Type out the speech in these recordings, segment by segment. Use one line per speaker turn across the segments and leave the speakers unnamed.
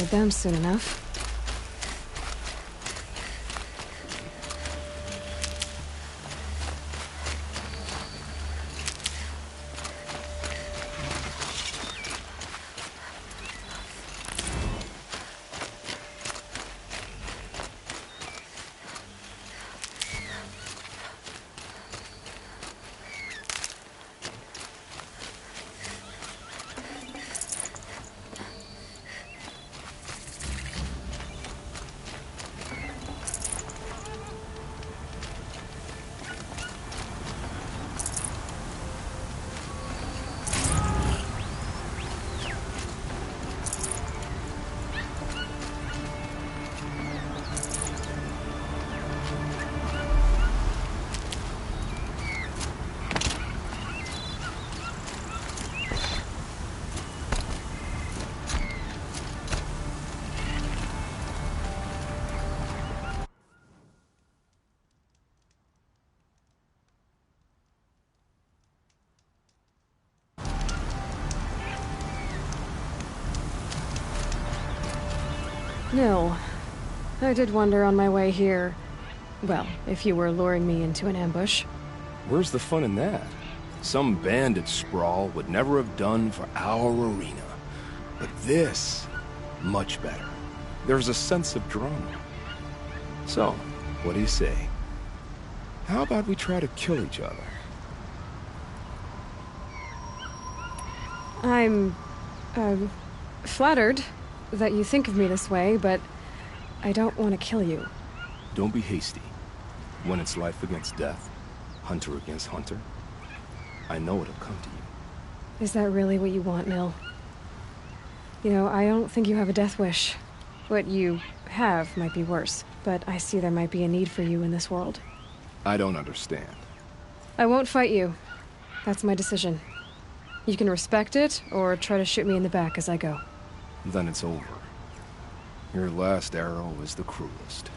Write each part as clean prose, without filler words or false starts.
with them soon enough. No. I did wonder on my way here. Well, if you were luring me into an ambush.
Where's the fun in that? Some bandit sprawl would never have done for our arena. But this, much better. There's a sense of drama. So, what do you say? How about we try to kill each other?
I'm, flattered that you think of me this way, but I don't want to kill you.
Don't be hasty. When it's life against death, hunter against hunter, I know it'll come to you.
Is that really what you want, Nil? You know, I don't think you have a death wish. What you have might be worse, but I see there might be a need for you in this world.
I don't understand.
I won't fight you. That's my decision. You can respect it, or try to shoot me in the back as I go.
Then it's over. Your last arrow is the cruelest.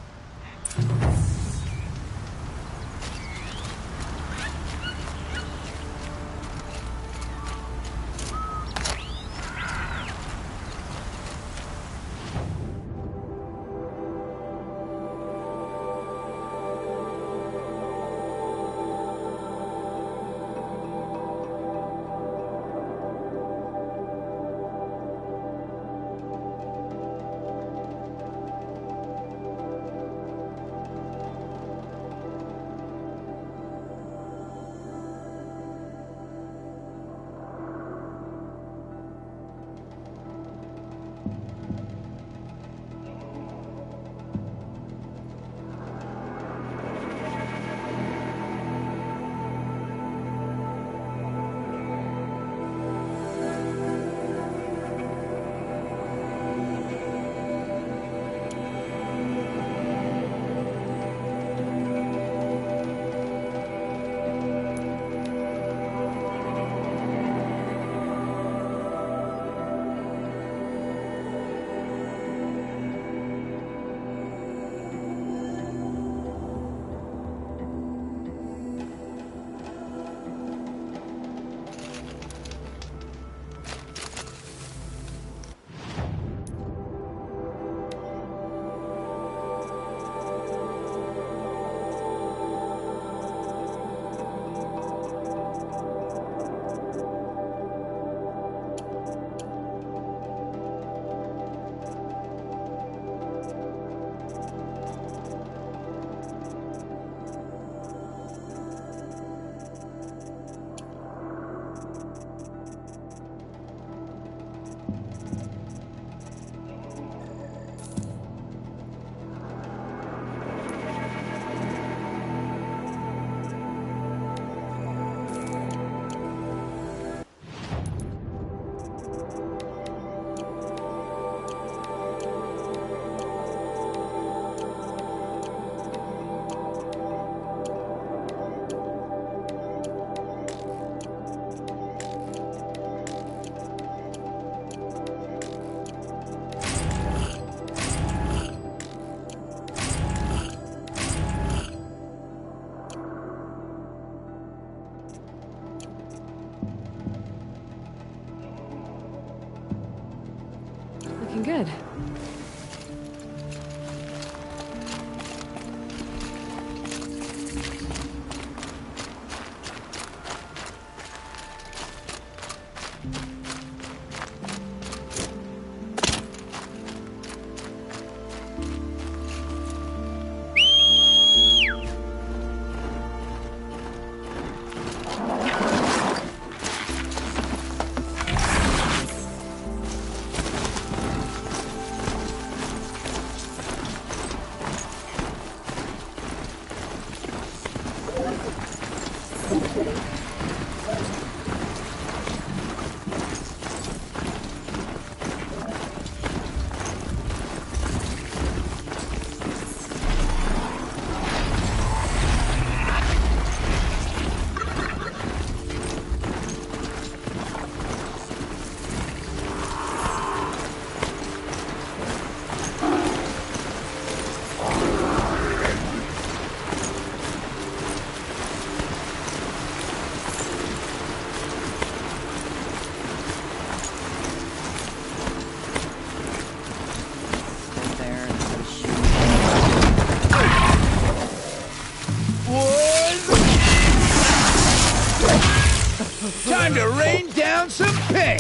Time to rain down some pay!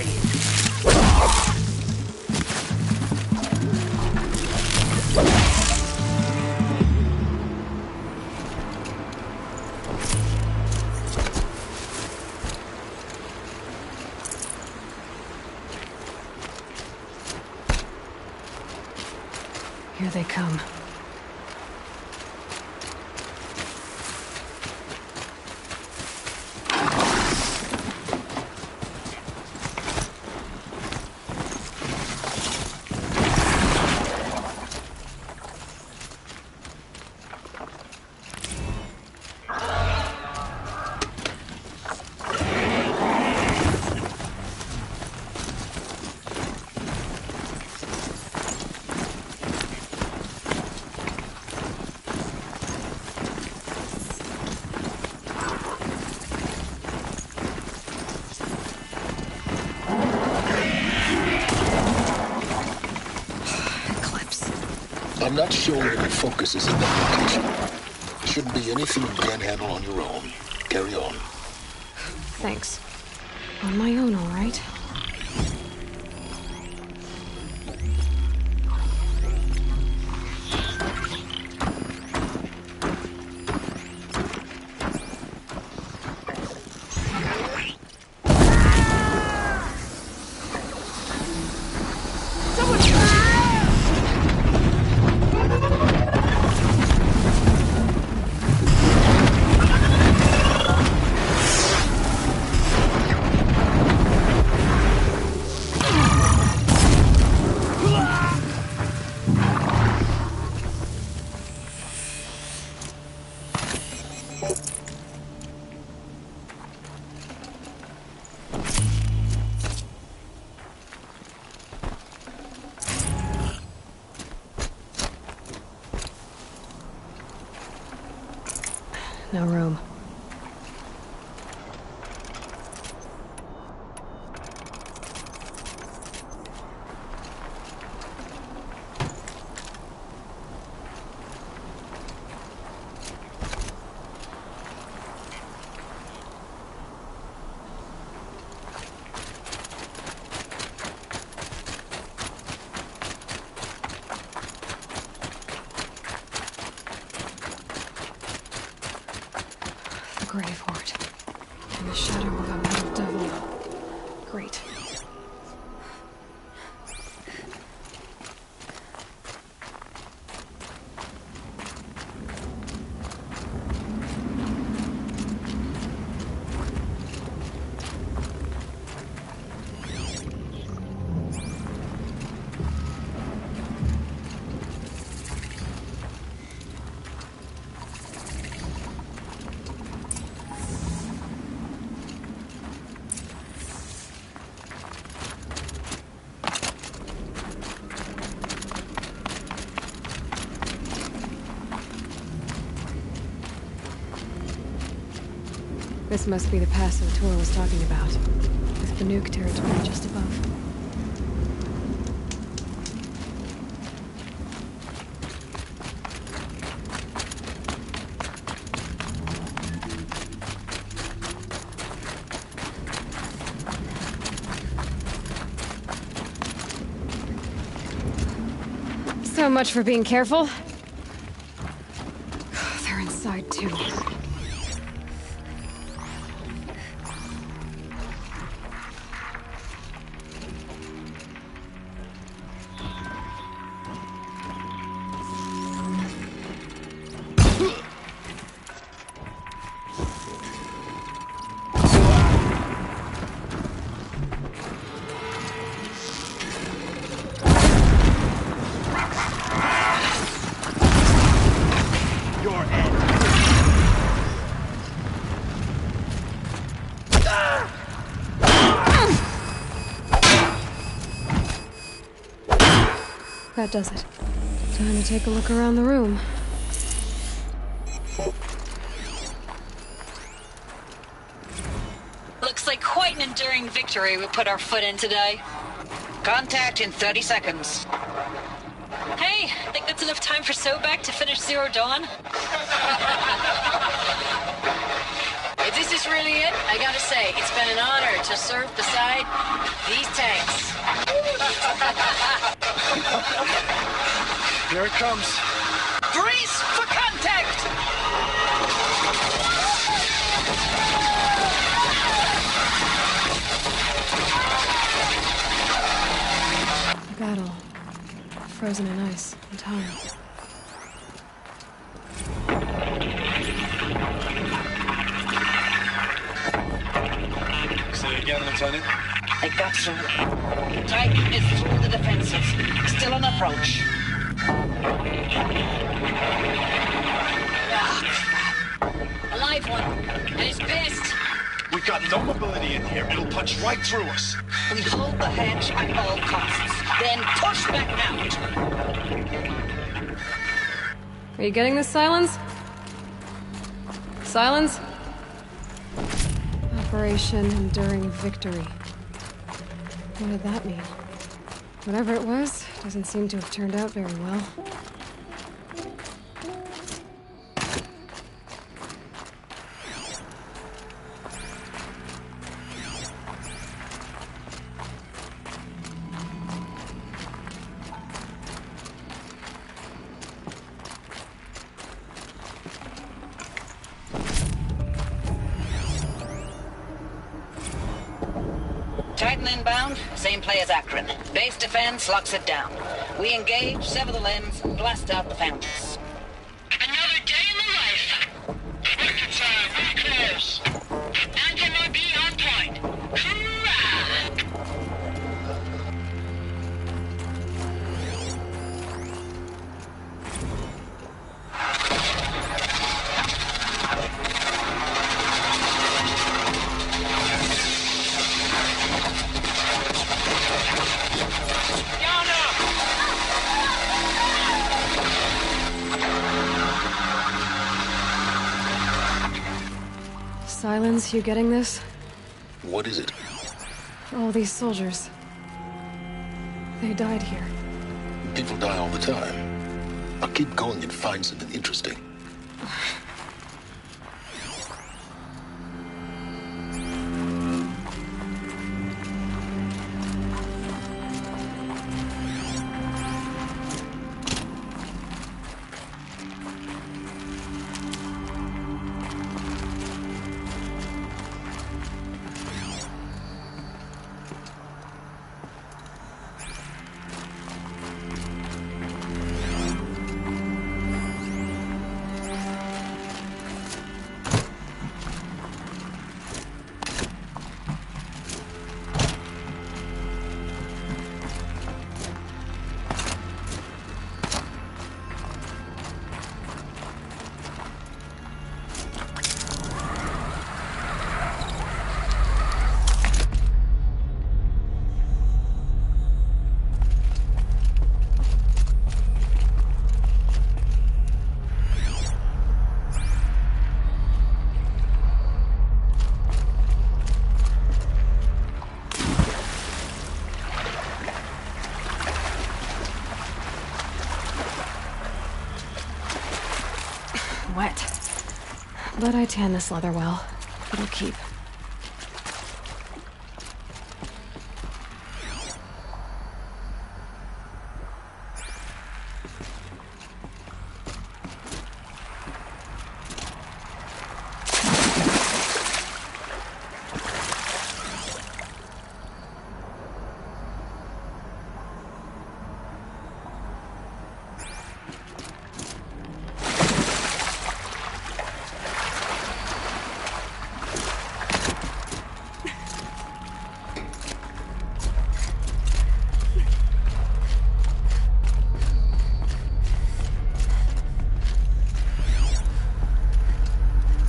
Here they come.
I'm not sure where the focus is in that location. Shouldn't be anything you can't handle on your own. Carry on.
Thanks. On my own, all right? No room. Grave hoard. And the shadow of a metal devil. Great. This must be the pass the tour was talking about, with Banuk territory just above. So much for being careful. They're inside too. That does it. Time to take a look around the room.
Looks like quite an enduring victory we put our foot in today.
Contact in 30 seconds.
Hey, think that's enough time for Sobek to finish Zero Dawn? If this is really it, I gotta say, it's been an honor to serve beside these tanks.
Here it comes.
Grease for contact!
The battle. Frozen in ice and time.
Say it again, Lieutenant.
I got through. Titan is through the defenses. Still on approach.
Ah, crap. A live one. And he's pissed.
We've got no mobility in here. It'll punch right through us.
We hold the hedge at all costs. Then push back out.
Are you getting this, Silence? Silence? Operation Enduring Victory. What did that mean? Whatever it was, doesn't seem to have turned out very well.
Titan inbound, same play as Akron. Base defense locks it down. We engage, sever the limbs, and blast out the foundries.
Another day in the life. Record time, very close. Anthem will be on point. Hoorah!
Silence, you getting this?
What is it?
All these soldiers. They died here.
People die all the time. I'll keep going and find something interesting.
Wet. But I tan this leather well. It'll keep.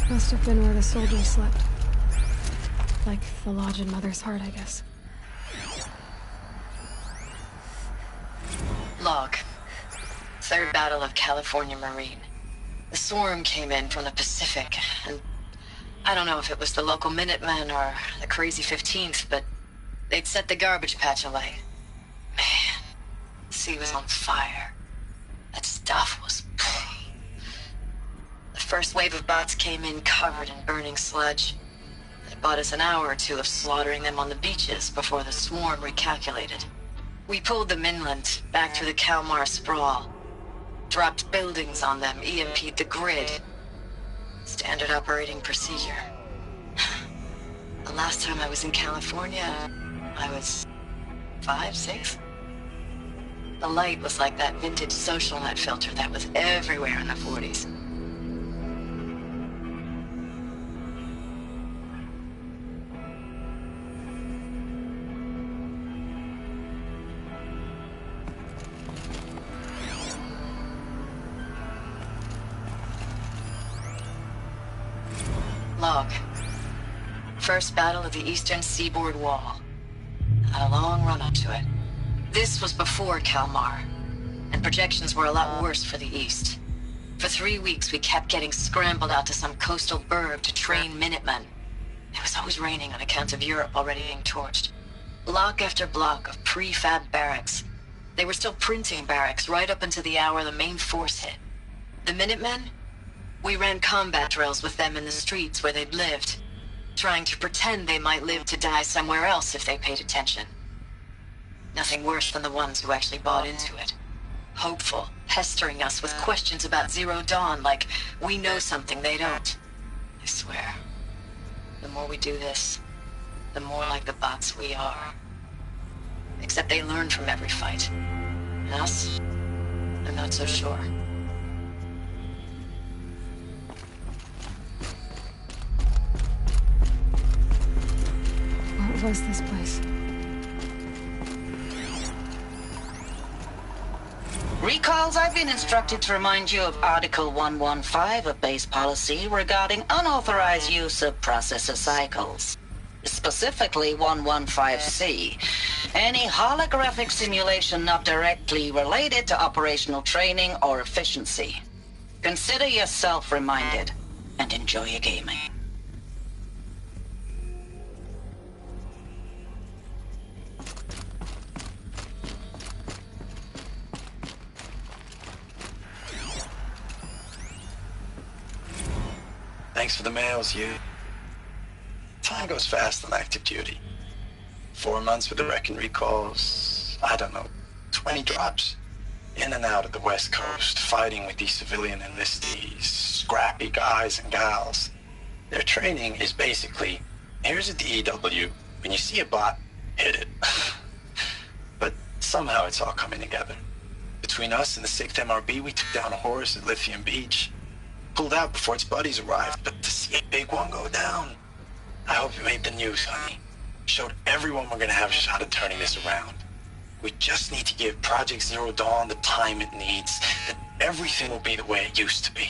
Must have been where the soldiers slept. Like the lodge in Mother's Heart, I guess.
Log. Third Battle of California Marine. The swarm came in from the Pacific, and I don't know if it was the local Minutemen or the crazy 15th, but they'd set the garbage patch alight. Man, the sea was on fire. That stuff was... The first wave of bots came in covered in burning sludge. It bought us an hour or two of slaughtering them on the beaches before the swarm recalculated. We pulled them inland, back through the Kalmar sprawl. Dropped buildings on them, EMP'd the grid. Standard operating procedure. The last time I was in California, I was 5, 6? The light was like that vintage social net filter that was everywhere in the 40s. Log. First battle of the eastern seaboard wall. Had a long run up to it. This was before Kalmar, and projections were a lot worse for the east. For 3 weeks, we kept getting scrambled out to some coastal burg to train Minutemen. It was always raining on account of Europe already being torched. Block after block of prefab barracks. They were still printing barracks right up until the hour the main force hit. The Minutemen? We ran combat drills with them in the streets where they'd lived, trying to pretend they might live to die somewhere else if they paid attention. Nothing worse than the ones who actually bought into it. Hopeful, pestering us with questions about Zero Dawn like we know something they don't. I swear, the more we do this, the more like the bots we are. Except they learn from every fight. And us? I'm not so sure.
What was this place?
Recalls, I've been instructed to remind you of Article 115 of base policy regarding unauthorized use of processor cycles. Specifically 115C. Any holographic simulation not directly related to operational training or efficiency. Consider yourself reminded, and enjoy your gaming.
Thanks for the mails, you. Time goes fast on active duty. 4 months with the wreck and recalls, I don't know, 20 drops. In and out of the West Coast, fighting with these civilian enlistees, scrappy guys and gals. Their training is basically, here's a DEW, when you see a bot, hit it. But somehow it's all coming together. Between us and the 6th MRB, we took down a horse at Lithium Beach. Pulled out before its buddies arrived, but to see a big one go down, I hope you made the news, honey. Showed everyone we're gonna have a shot at turning this around. We just need to give Project Zero Dawn the time it needs, then everything will be the way it used to be.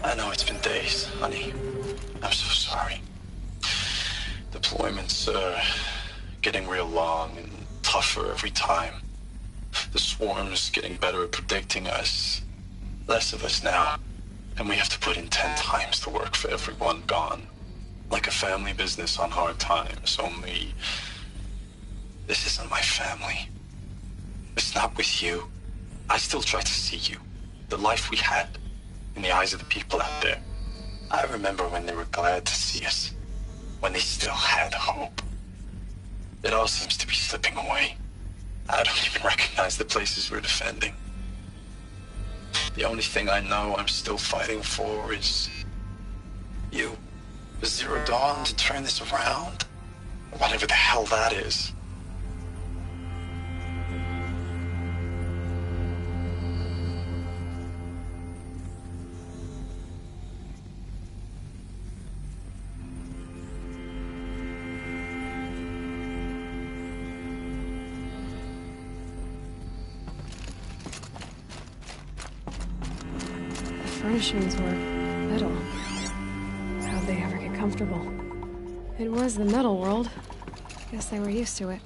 I know it's been days, honey. I'm so sorry. Deployments are getting real long and tougher every time. The swarm's getting better at predicting us. Less of us now, and we have to put in 10 times the work for everyone gone. Like a family business on hard times, only... This isn't my family. It's not with you. I still try to see you. The life we had, in the eyes of the people out there. I remember when they were glad to see us. When they still had hope. It all seems to be slipping away. I don't even recognize the places we're defending. The only thing I know I'm still fighting for is... you. The Zero Dawn to turn this around? Whatever the hell that is.
The furnishings were metal. How'd they ever get comfortable? It was the metal world. Guess they were used to it.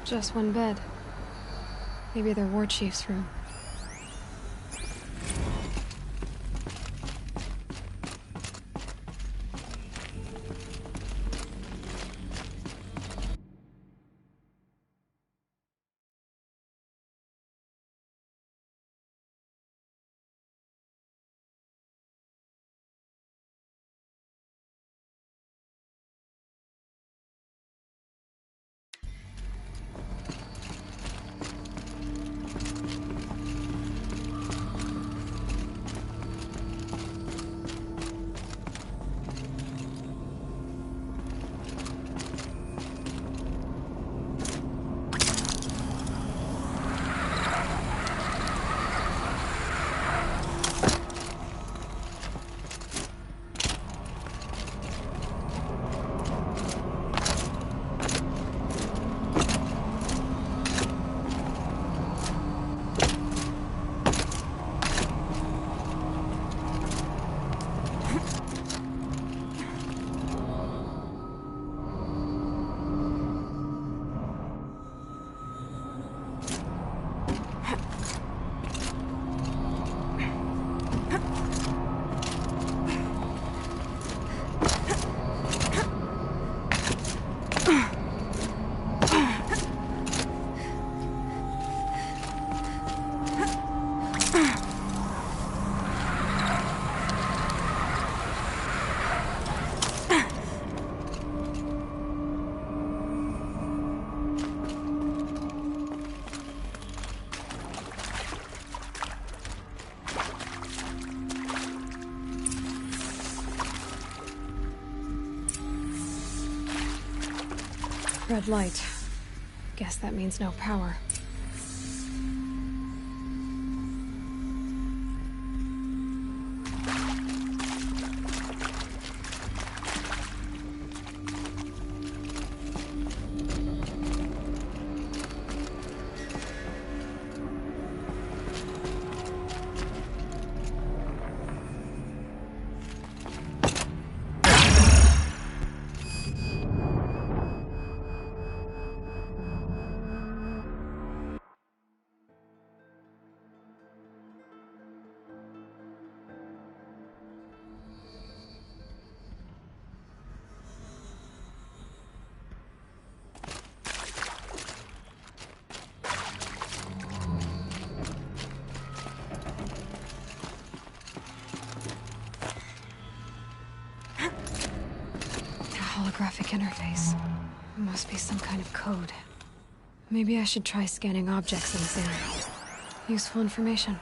Just one bed. Maybe their war chief's room. Red light. Guess that means no power. Holographic interface. Must be some kind of code. Maybe I should try scanning objects in this area. Useful information.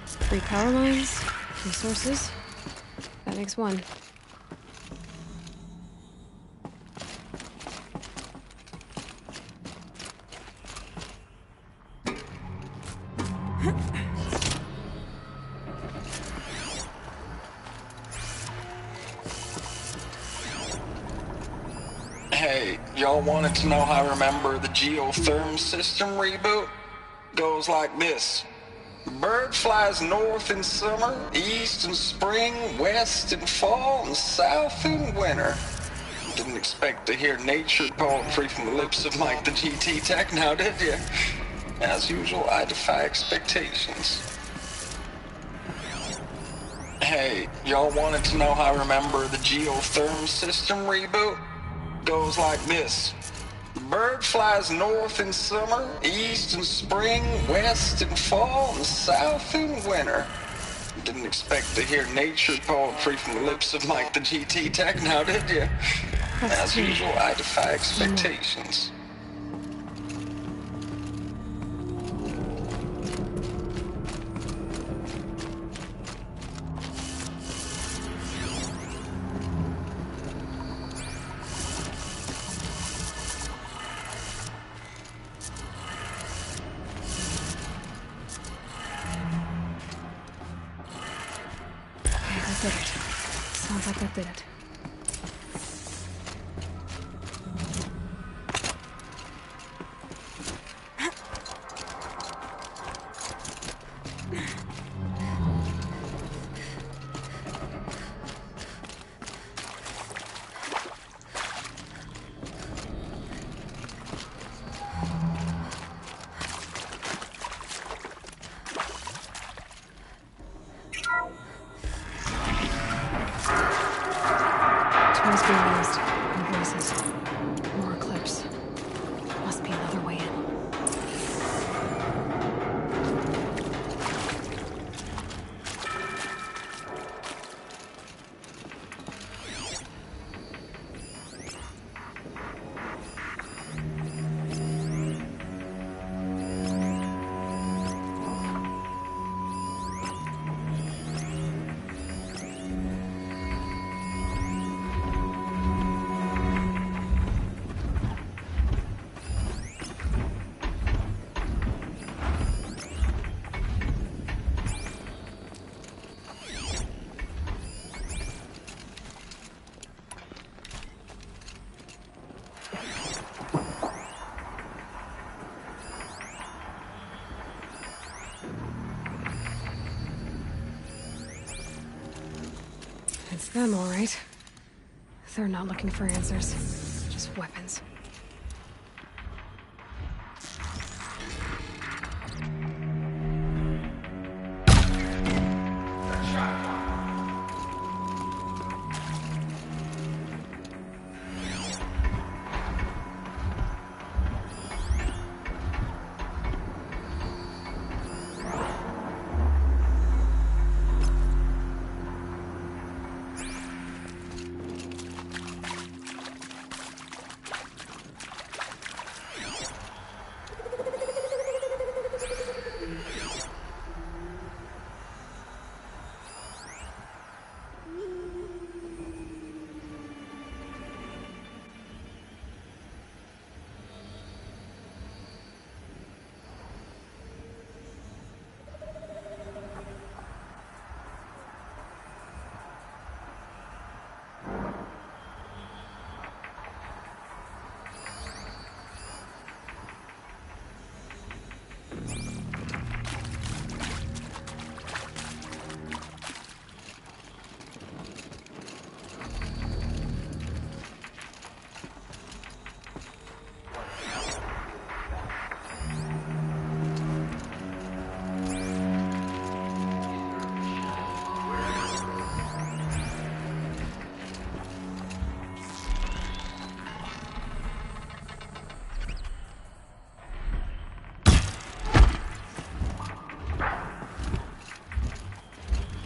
Three power lines, resources. That makes one.
Hey, y'all wanted to know how I remember the geotherm system reboot? Goes like this. Bird flies north in summer, east in spring, west in fall, and south in winter. Didn't expect to hear nature poetry from the lips of Mike the GT Tech now, did you? As usual, I defy expectations. Hey, y'all wanted to know how I remember the geotherm system reboot? Goes like this. Bird flies north in summer, east in spring, west in fall, and south in winter. Didn't expect to hear nature poetry from the lips of Mike the GT Tech now, did you? As usual, I defy expectations.
that did it. Sounds like that did it. Toys being used. And voices. More clips. Must be another way in. It's them, all right. They're not looking for answers, just weapons.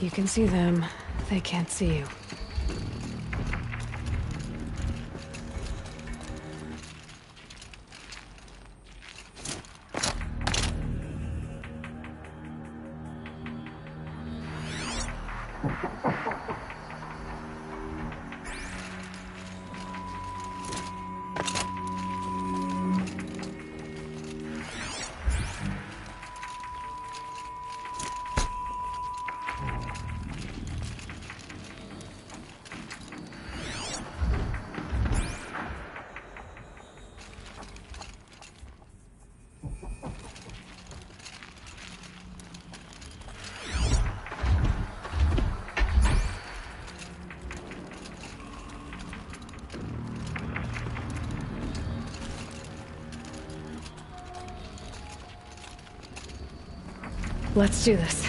You can see them, they can't see you. Let's do this.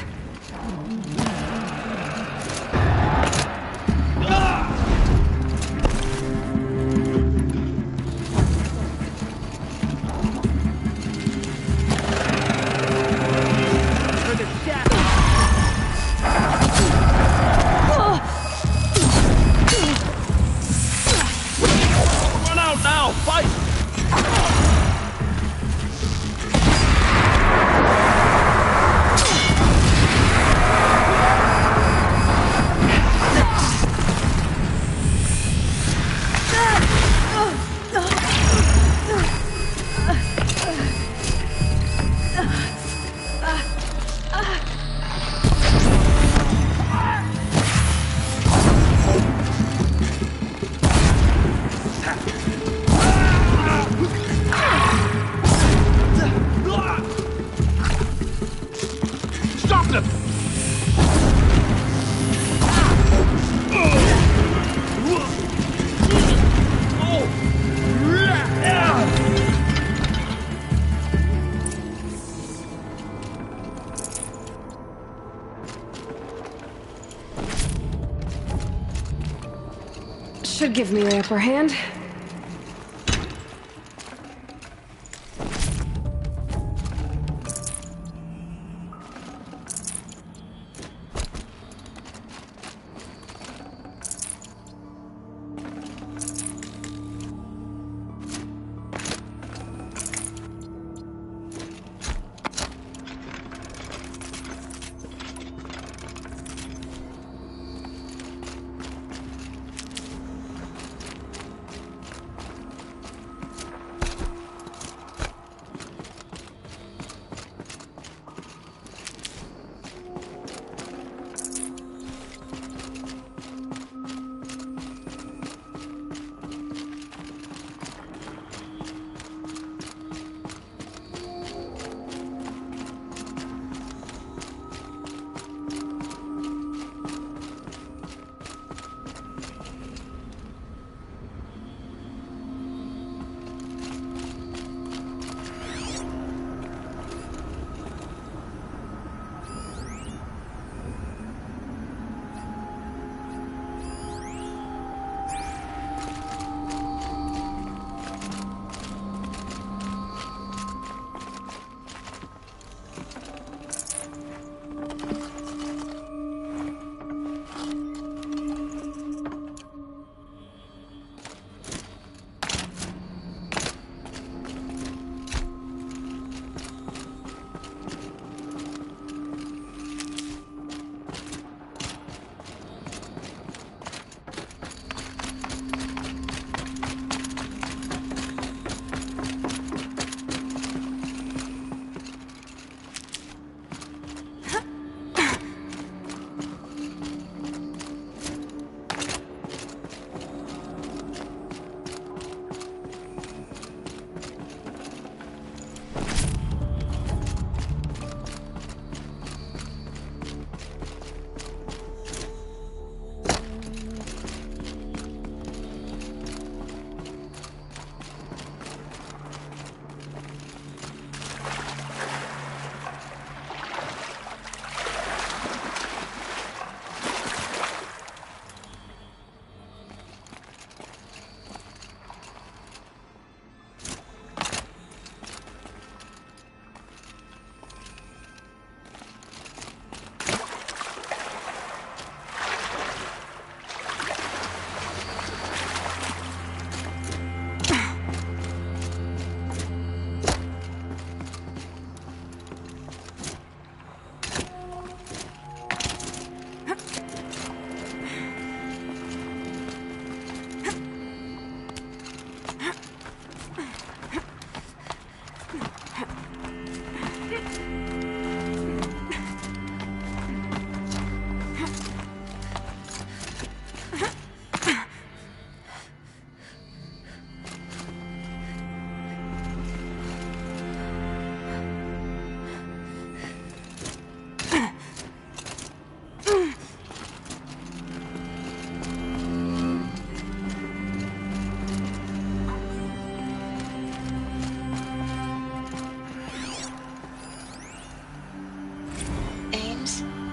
Run out now! Fight!
should give me the upper hand.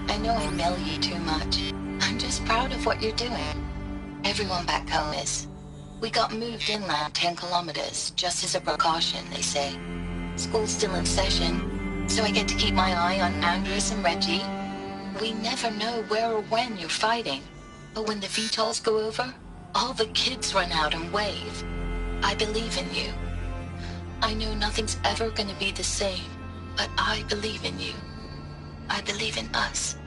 I know I mill you too much. I'm just proud of what you're doing. Everyone back home is. We got moved inland 10 kilometers, just as a precaution, they say. School's still in session, so I get to keep my eye on Andres and Reggie. We never know where or when you're fighting, but when the VTOLs go over, all the kids run out and wave. I believe in you. I know nothing's ever gonna be the same, but I believe in you. I believe in us.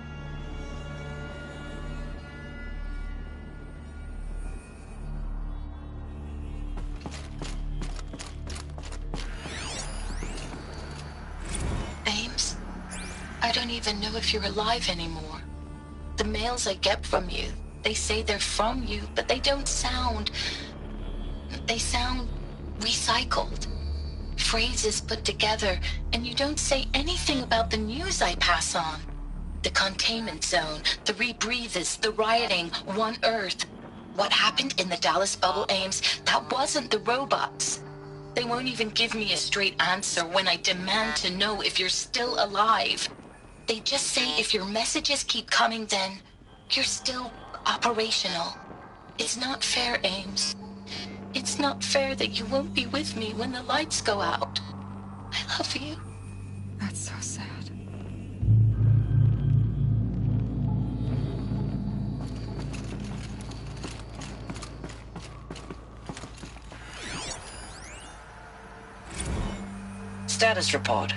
Ames, I don't even know if you're alive anymore. The mails I get from you, they say they're from you, but they don't sound... They sound recycled. Phrases put together, and you don't say anything about the news I pass on. The containment zone, the rebreathers, the rioting, One Earth. What happened in the Dallas bubble, Ames, that wasn't the robots. They won't even give me a straight answer when I demand to know if you're still alive. They just say if your messages keep coming, then you're still operational.
It's not fair, Ames. It's not fair that you won't be with me when the lights go out. I love you.
That's so sad.
Status report.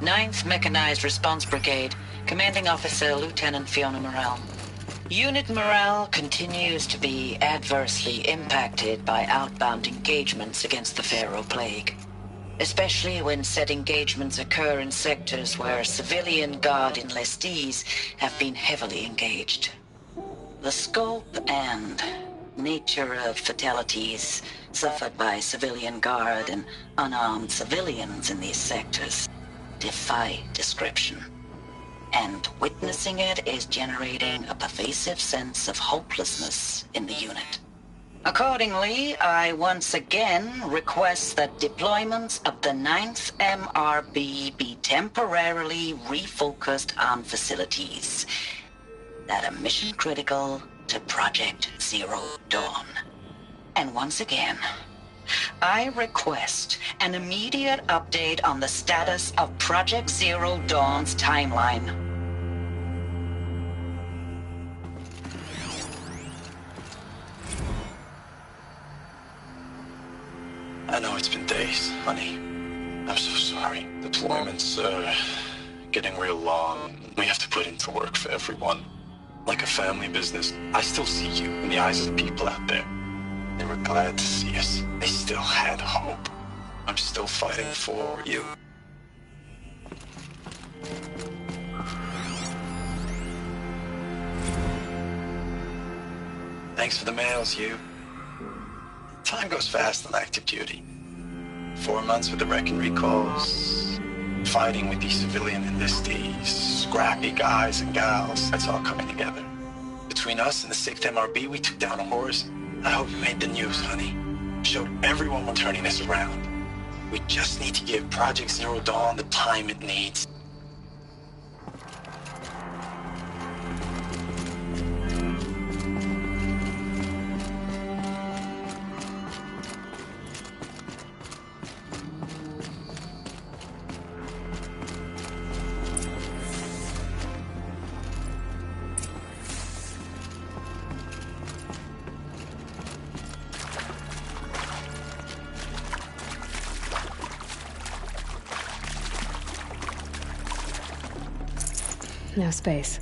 9th Mechanized Response Brigade, Commanding Officer Lieutenant Fiona Morrell. Unit morale continues to be adversely impacted by outbound engagements against the Pharaoh Plague, especially when said engagements occur in sectors where civilian guard enlistees have been heavily engaged. The scope and nature of fatalities suffered by civilian guard and unarmed civilians in these sectors defy description. And witnessing it is generating a pervasive sense of hopelessness in the unit. Accordingly, I once again request that deployments of the 9th MRB be temporarily refocused on facilities that are mission critical to Project Zero Dawn. And once again, I request an immediate update on the status of Project Zero Dawn's timeline.
I know it's been days, honey. I'm so sorry. Deployments are getting real long. We have to put into work for everyone. Like a family business. I still see you in the eyes of the people out there. They were glad to see us. They still had hope. I'm still fighting for you. Thanks for the mails, you. Time goes fast on active duty. 4 months with the wreck and recalls, fighting with these civilian enlistees, scrappy guys and gals, that's all coming together. Between us and the 6th MRB, we took down a horse. I hope you made the news, honey. Showed everyone we're turning this around. We just need to give Project Zero Dawn the time it needs.
No space.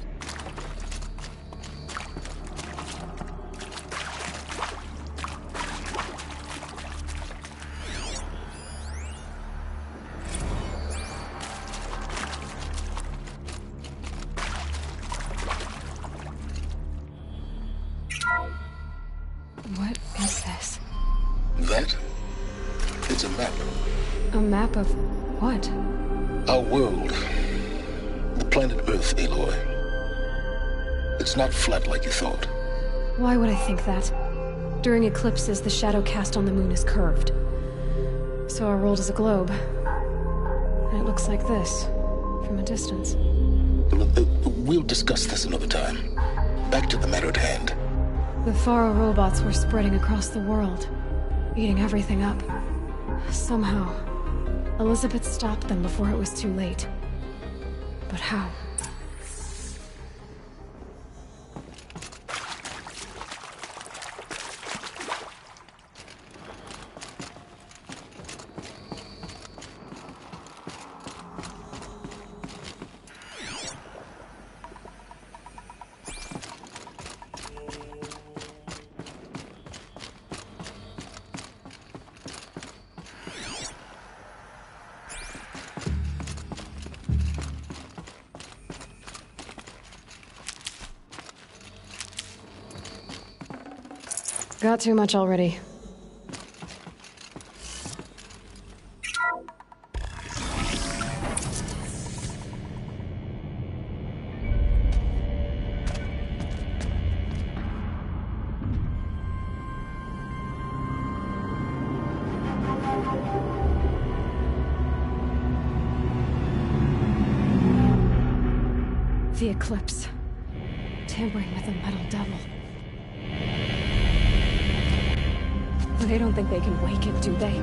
What is this?
That? It's a map.
A map of what?
Our world. The planet Earth, Aloy. It's not flat like you thought.
Why would I think that? During eclipses, the shadow cast on the moon is curved. So our world is a globe. And it looks like this, from a distance.
We'll discuss this another time. Back to the matter at hand.
The Faro robots were spreading across the world, eating everything up. Somehow, Elizabeth stopped them before it was too late. But how? Got too much already. The eclipse. Tampering with the metal devil. They don't think they can wake it, do they?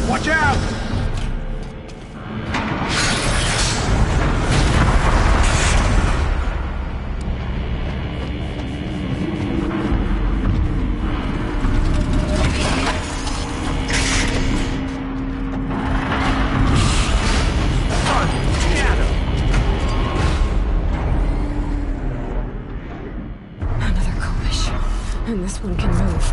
Watch out!
Another Kovish. And this one can move.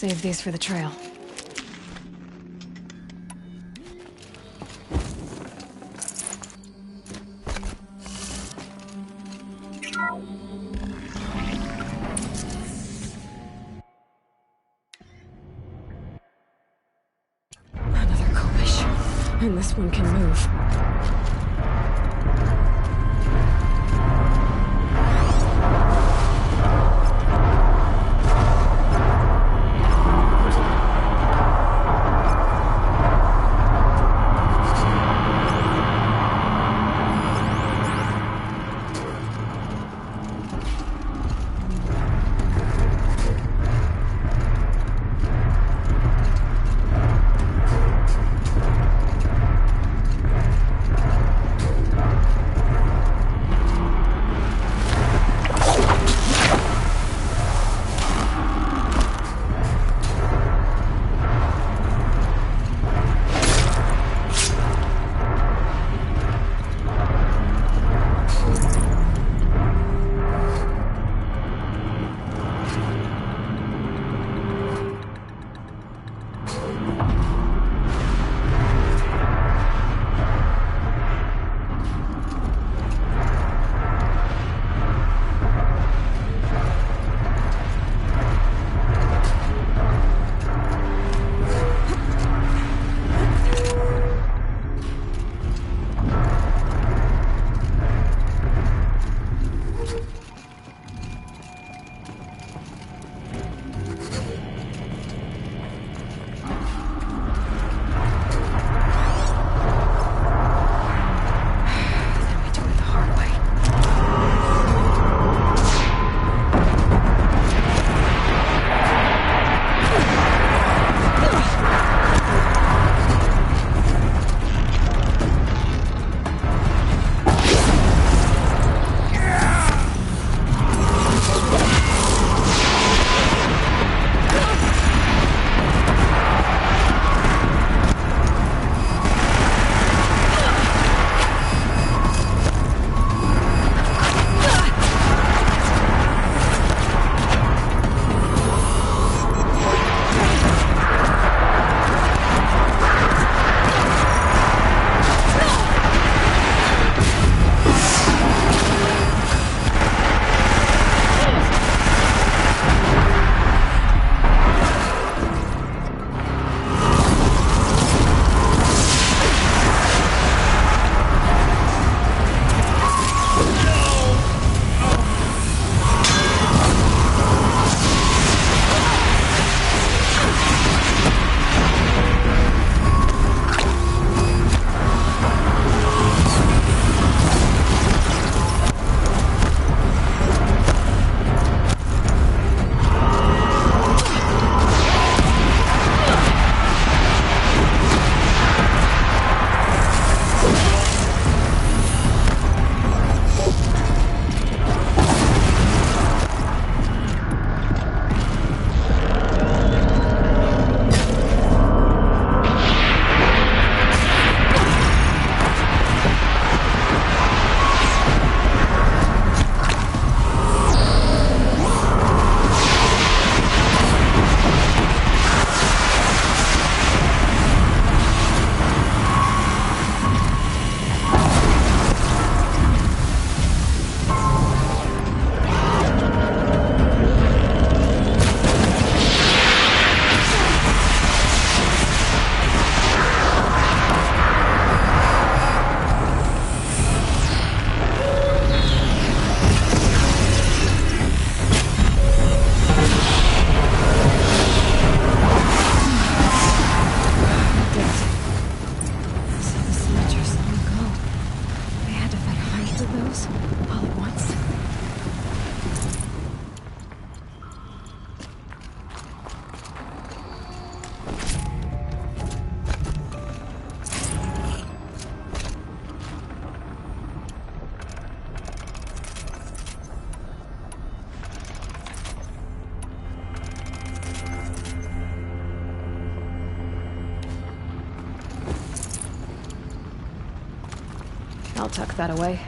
Save these for the trail. Another Kobish. And this one can move. I'll tuck that away.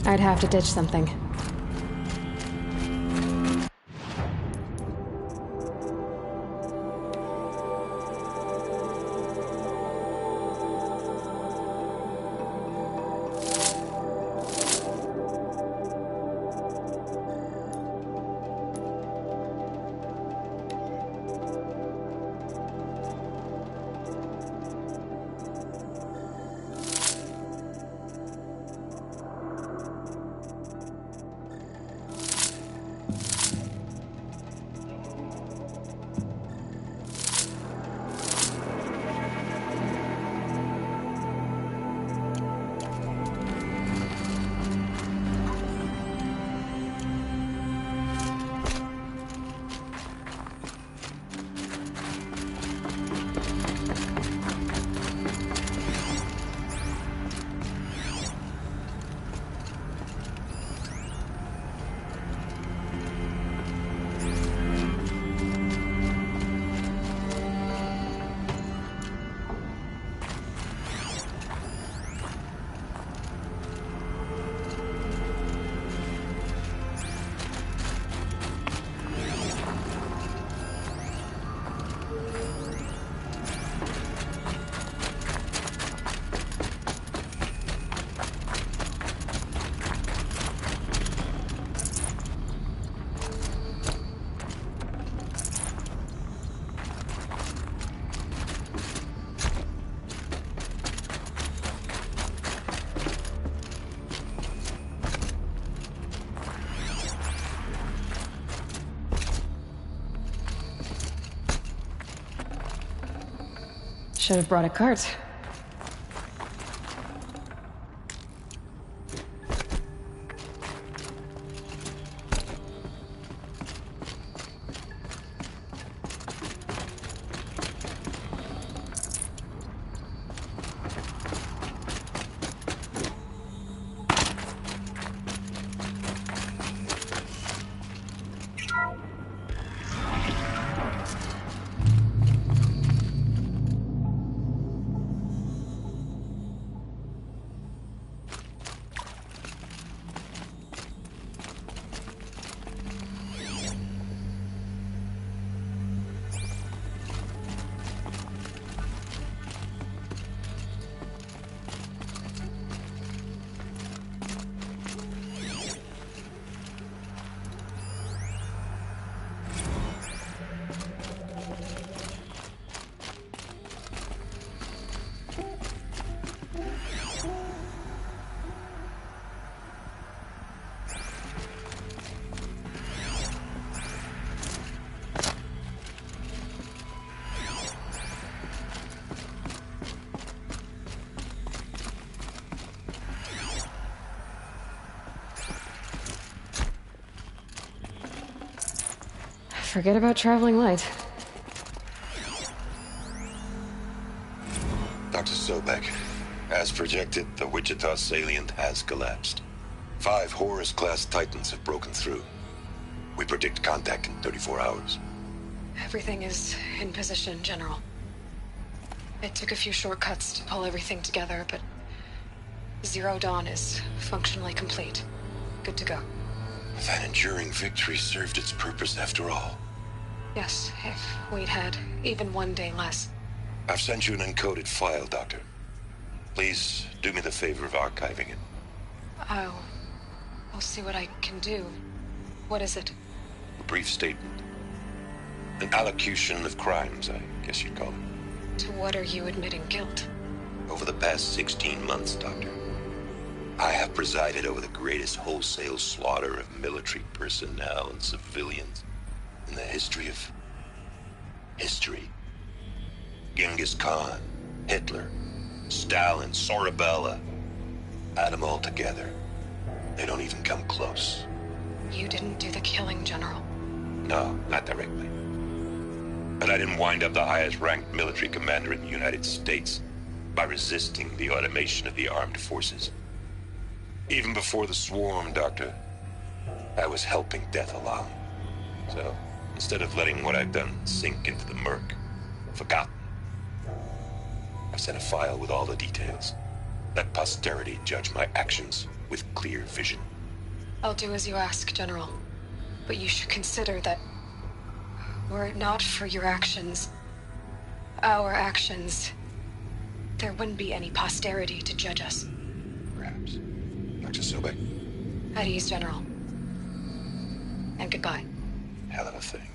I'd have to ditch something. Should have brought a cart. Forget about traveling light.
Dr. Sobek, as projected, the Wichita salient has collapsed. 5 Horus-class Titans have broken through. We predict contact in 34 hours.
Everything is in position, General. It took a few shortcuts to pull everything together, but Zero Dawn is functionally complete. Good to go.
That enduring victory served its purpose after all.
Yes, if we'd had even one day less.
I've sent you an encoded file, Doctor. Please do me the favor of archiving it.
I'll see what I can do. What is it?
A brief statement. An allocution of crimes, I guess you'd call it.
To what are you admitting guilt?
Over the past 16 months, Doctor, I have presided over the greatest wholesale slaughter of military personnel and civilians in the history of history. Genghis Khan, Hitler, Stalin, Sorabella. Add them all together. They don't even come close.
You didn't do the killing, General.
No, not directly. But I didn't wind up the highest-ranked military commander in the United States by resisting the automation of the armed forces. Even before the swarm, Doctor, I was helping death along. So, instead of letting what I've done sink into the murk, forgotten, I've sent a file with all the details. Let posterity judge my actions with clear vision.
I'll do as you ask, General. But you should consider that were it not for your actions, our actions, there wouldn't be any posterity to judge us.
Perhaps. Dr. Sobek,
At ease, General. And goodbye.
hell of a thing.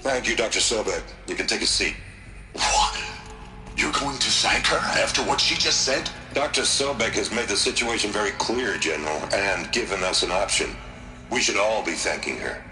Thank you, Dr. Sobek. You can take a seat.
What? You're going to thank her after what she just said?
Dr. Sobek has made the situation very clear, General, and given us an option. We should all be thanking her.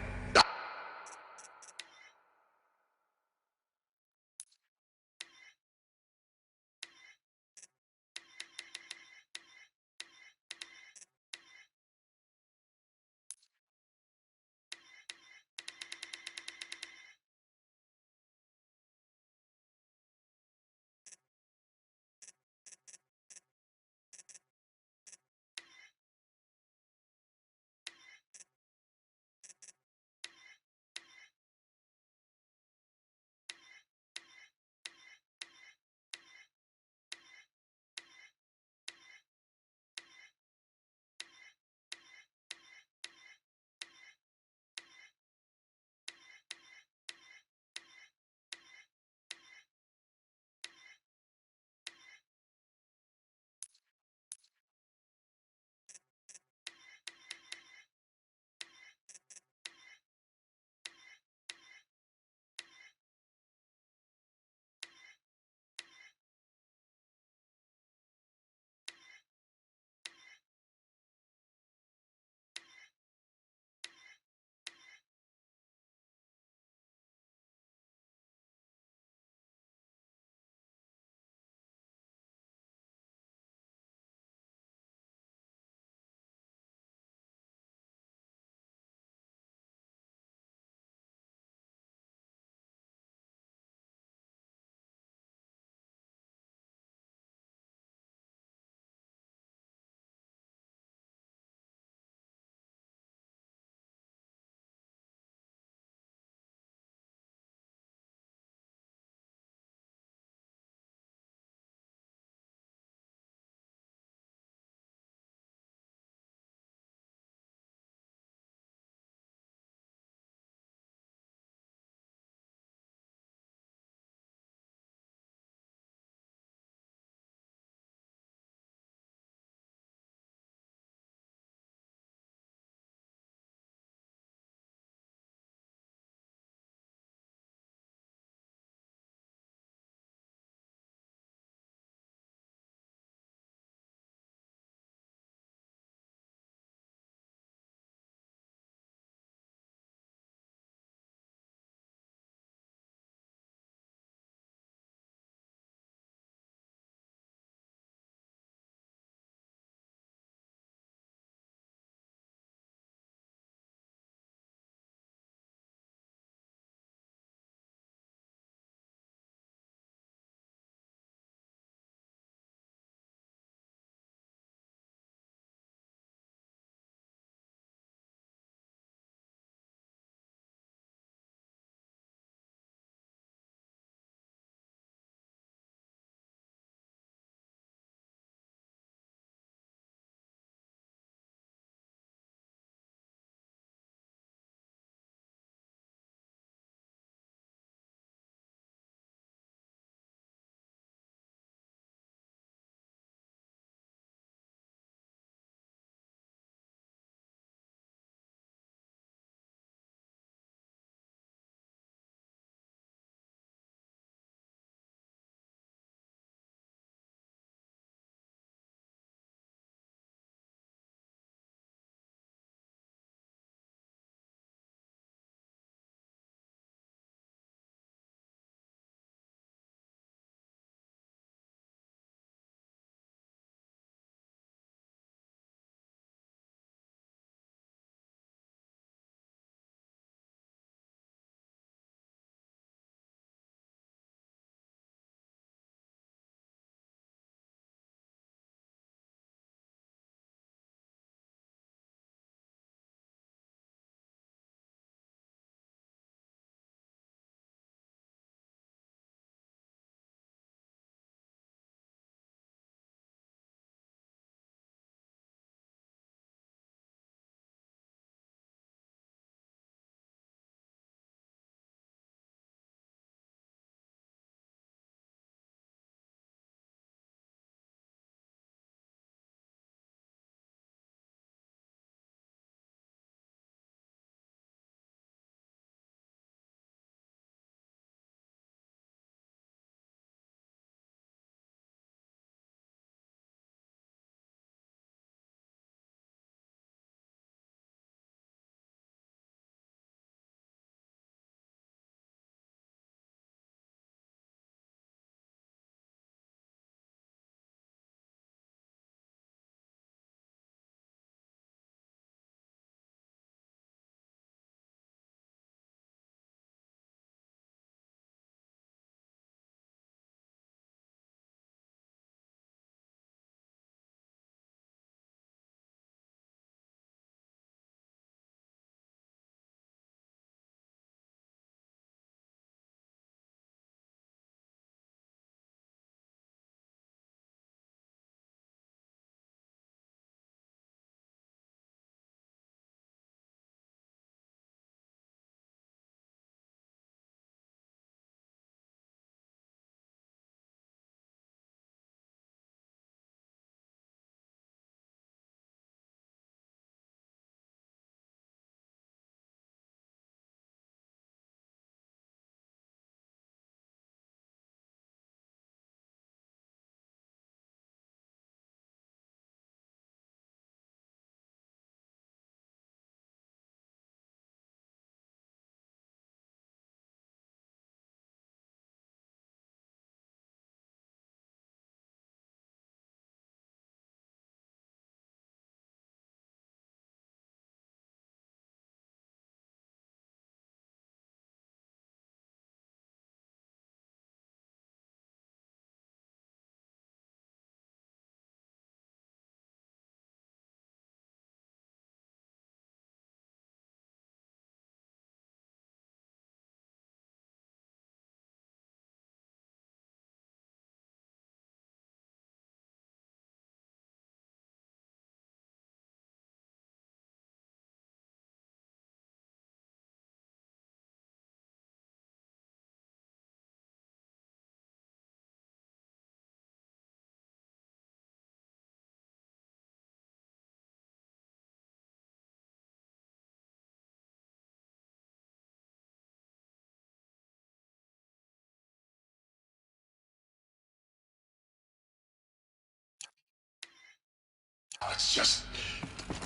It's just...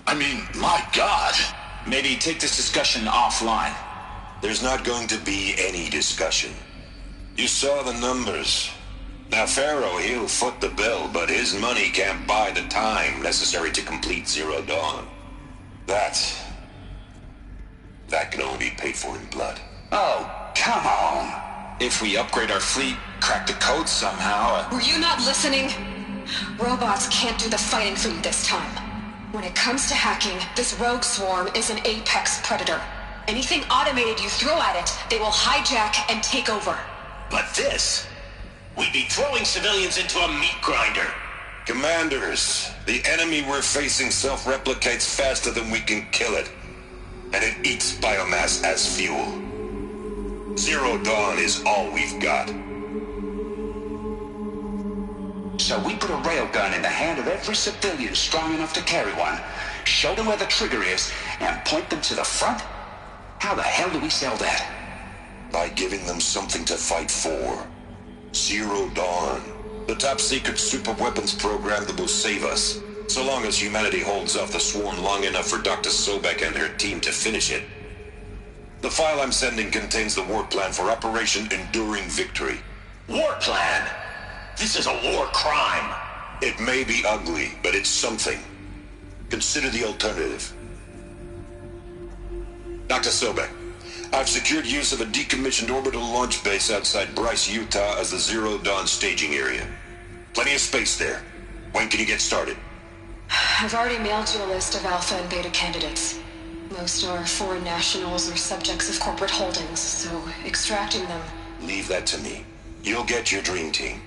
I mean, my God.
Maybe take this discussion offline.
There's not going to be any discussion. You saw the numbers. Now, Pharaoh, he'll foot the bill, but his money can't buy the time necessary to complete Zero Dawn. That can only be paid for in blood.
Oh, come on. If we upgrade our fleet, crack the code somehow...
Were you not listening? Robots can't do the fighting for you this time. When it comes to hacking, this rogue swarm is an apex predator. Anything automated you throw at it, they will hijack and take over.
But this... we'd be throwing civilians into a meat grinder.
Commanders, the enemy we're facing self-replicates faster than we can kill it. And it eats biomass as fuel. Zero Dawn is all we've got.
So we put a railgun in the hand of every civilian strong enough to carry one, show them where the trigger is, and point them to the front? How the hell do we sell that?
By giving them something to fight for. Zero Dawn. The top-secret super-weapons program that will save us. So long as humanity holds off the swarm long enough for Dr. Sobek and her team to finish it. The file I'm sending contains the war plan for Operation Enduring Victory.
War plan? This is a war crime.
It may be ugly, but it's something. Consider the alternative. Dr. Sobek, I've secured use of a decommissioned orbital launch base outside Bryce, Utah as the Zero Dawn staging area. Plenty of space there. When can you get started?
I've already mailed you a list of alpha and beta candidates. Most are foreign nationals or subjects of corporate holdings, so extracting them...
Leave that to me. You'll get your dream team.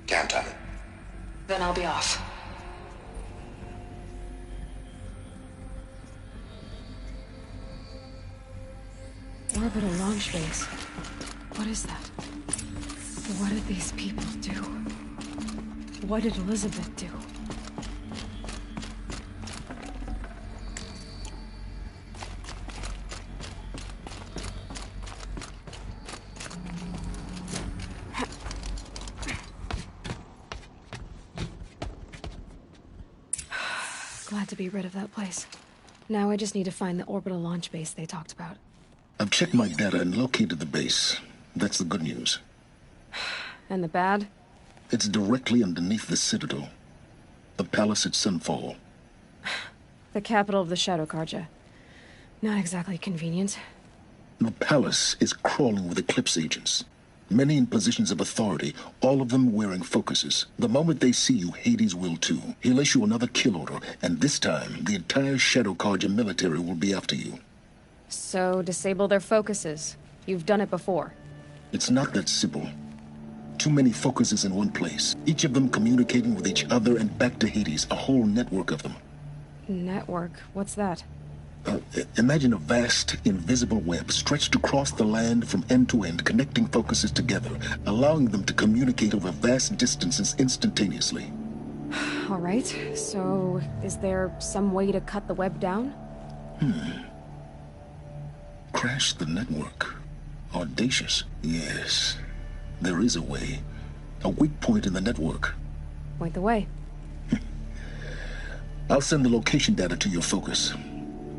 Count on it.
Then I'll be off.
Orbital launch base. What is that? What did these people do? What did Elizabeth do? Glad to be rid of that place. Now I just need to find the orbital launch base they talked about.
I've checked my data and located the base. That's the good news.
And the bad?
It's directly underneath the Citadel. The palace at Sunfall.
The capital of the Shadow Carja. Not exactly convenient.
The palace is crawling with Eclipse agents. Many in positions of authority, all of them wearing focuses. The moment they see you, Hades will too. He'll issue another kill order, and this time, the entire Shadow Carja military will be after you.
So, disable their focuses. You've done it before.
It's not that simple. Too many focuses in one place, each of them communicating with each other and back to Hades, a whole network of them.
Network? What's that?
Imagine a vast, invisible web stretched across the land from end to end, connecting focuses together, allowing them to communicate over vast distances instantaneously.
All right, so is there some way to cut the web down?
Crash the network. Audacious. Yes, there is a way. A weak point in the network.
Point the way.
I'll send the location data to your focus.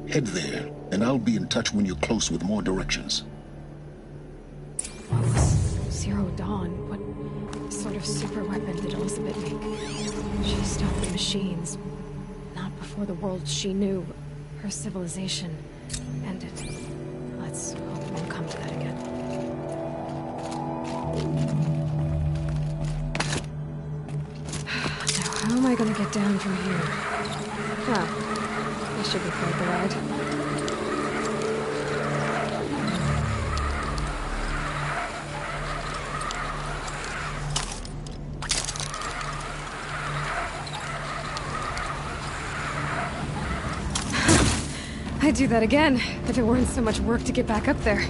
Head there, and I'll be in touch when you're close with more directions.
What was Zero Dawn? What sort of super weapon did Elizabeth make? She stopped the machines. Not before the world she knew, her civilization, ended. Let's hope it won't come to that again. Now, how am I gonna get down from here? This should be quite the ride. I'd do that again, if it weren't so much work to get back up there.